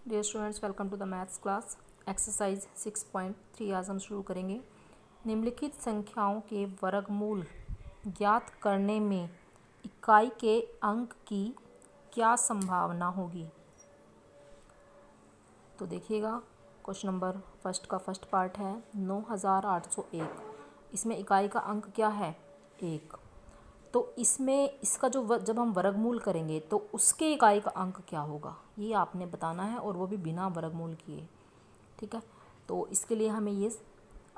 Dear students, welcome to the maths class. Exercise 6.3 आज हम शुरू करेंगे। निम्नलिखित संख्याओं के वर्गमूल ज्ञात करने में इकाई के अंक की क्या संभावना होगी। तो देखिएगा, क्वेश्चन नंबर फर्स्ट का फर्स्ट पार्ट है 9801। इसमें इकाई का अंक क्या है? 1। तो इसमें इसका जो जब हम वर्गमूल करेंगे तो उसके इकाई का अंक क्या होगा, ये आपने बताना है, और वो भी बिना वर्गमूल किए। ठीक है, तो इसके लिए हमें ये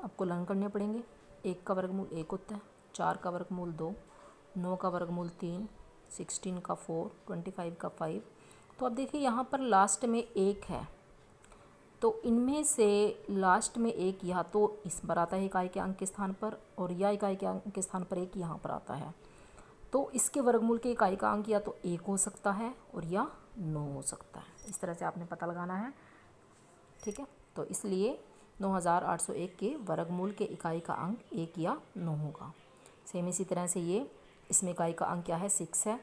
आपको लर्न करने पड़ेंगे। 1 का वर्गमूल 1 होता है, 4 का वर्गमूल 2, 9 का वर्गमूल 3, 16 का 4, 25 का 5। तो अब देखिए यहाँ पर लास्ट में 1 है, तो इनमें से लास्ट में 1 या तो इस पर आता है इकाई के अंक के स्थान पर, और या इकाई के अंक के स्थान पर 1 यहाँ पर आता है। तो इसके वर्गमूल के इकाई का अंक या तो 1 हो सकता है और या 9 हो सकता है। इस तरह से आपने पता लगाना है। ठीक है, तो इसलिए 9801 के वर्गमूल के इकाई का अंक 1 या 9 होगा। सेम इसी तरह से ये इसमें इकाई का अंक क्या है? 6 है।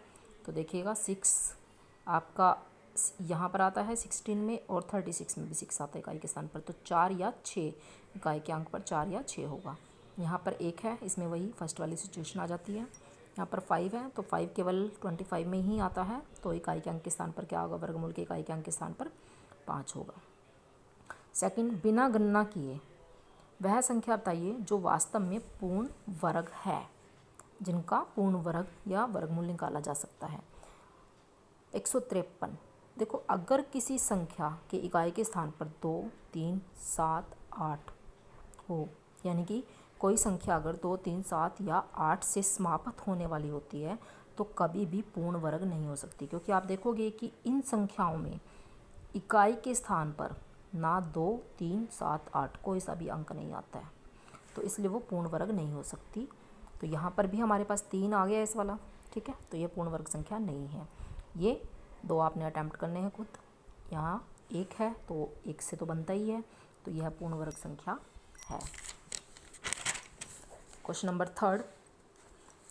तो देखिएगा 6 आपका यहाँ पर आता है 16 में, और 36 में भी 6 आता है इकाई के स्थान पर। तो 4 या 6 इकाई के अंक पर 4 या 6 होगा। यहाँ पर 1 है, इसमें वही फर्स्ट वाली सिचुएशन आ जाती है। यहाँ पर 5 है, तो 5 केवल 25 में ही आता है, तो इकाई के अंक के स्थान पर क्या होगा? वर्गमूल के इकाई के अंक के स्थान पर 5 होगा। सेकंड, बिना गणना किए वह संख्या बताइए जो वास्तव में पूर्ण वर्ग है, जिनका पूर्ण वर्ग या वर्गमूल निकाला जा सकता है। 153। देखो, अगर किसी संख्या के इकाई के स्थान पर 2, 3, 7, 8 हो, यानी कि कोई संख्या अगर 2, 3, 7 या 8 से समाप्त होने वाली होती है तो कभी भी पूर्ण वर्ग नहीं हो सकती, क्योंकि आप देखोगे कि इन संख्याओं में इकाई के स्थान पर ना 2, 3, 7, 8 कोई सा भी अंक नहीं आता है, तो इसलिए वो पूर्ण वर्ग नहीं हो सकती। तो यहाँ पर भी हमारे पास 3 आ गया इस वाला। ठीक है, तो ये पूर्ण वर्ग संख्या नहीं है। ये 2 आपने अटैम्प्ट करने हैं खुद। यहाँ 1 है, तो 1 से तो बनता ही है, तो यह पूर्ण वर्ग संख्या है। क्वेश्चन नंबर थर्ड,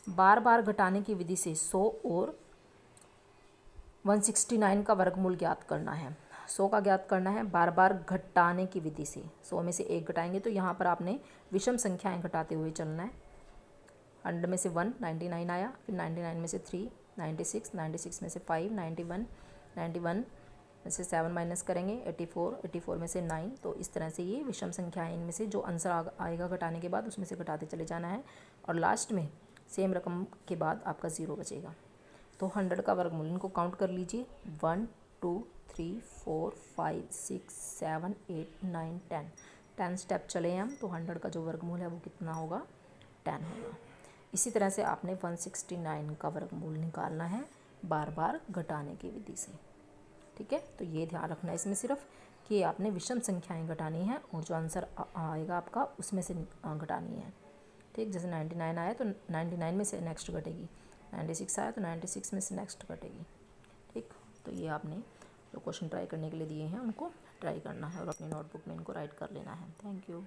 बार बार घटाने की विधि से 100 और 169 का वर्गमूल ज्ञात करना है। 100 का ज्ञात करना है बार बार घटाने की विधि से। 100 में से 1 घटाएंगे, तो यहाँ पर आपने विषम संख्याएं घटाते हुए चलना है। 100 में से 1, 99 आया, फिर 99 में से 3, 96, 96 में से 5, 91, 91 में से 7 माइनस करेंगे, 84, 84 में से 9। तो इस तरह से ये विषम संख्याएं, इनमें से जो आंसर आएगा घटाने के बाद उसमें से घटाते चले जाना है, और लास्ट में सेम रकम के बाद आपका 0 बचेगा। तो 100 का वर्गमूल, इनको काउंट कर लीजिए। 1, 2, 3, 4, 5, 6, 7, 8, 9, 10। 10 स्टेप चले हैं हम, तो 100 का जो वर्गमूल है वो कितना होगा? 10 होगा। इसी तरह से आपने 169 का वर्गमूल निकालना है बार बार घटाने की विधि से। ठीक है, तो ये ध्यान रखना है इसमें सिर्फ कि आपने विषम संख्याएं घटानी है, और जो आंसर आएगा आपका उसमें से घटानी है। ठीक, जैसे 99 आया तो 99 में से नेक्स्ट घटेगी, 96 आया तो 96 में से नेक्स्ट घटेगी। ठीक, तो ये आपने जो क्वेश्चन ट्राई करने के लिए दिए हैं उनको ट्राई करना है, और अपनी नोटबुक में इनको राइट कर लेना है। Thank you.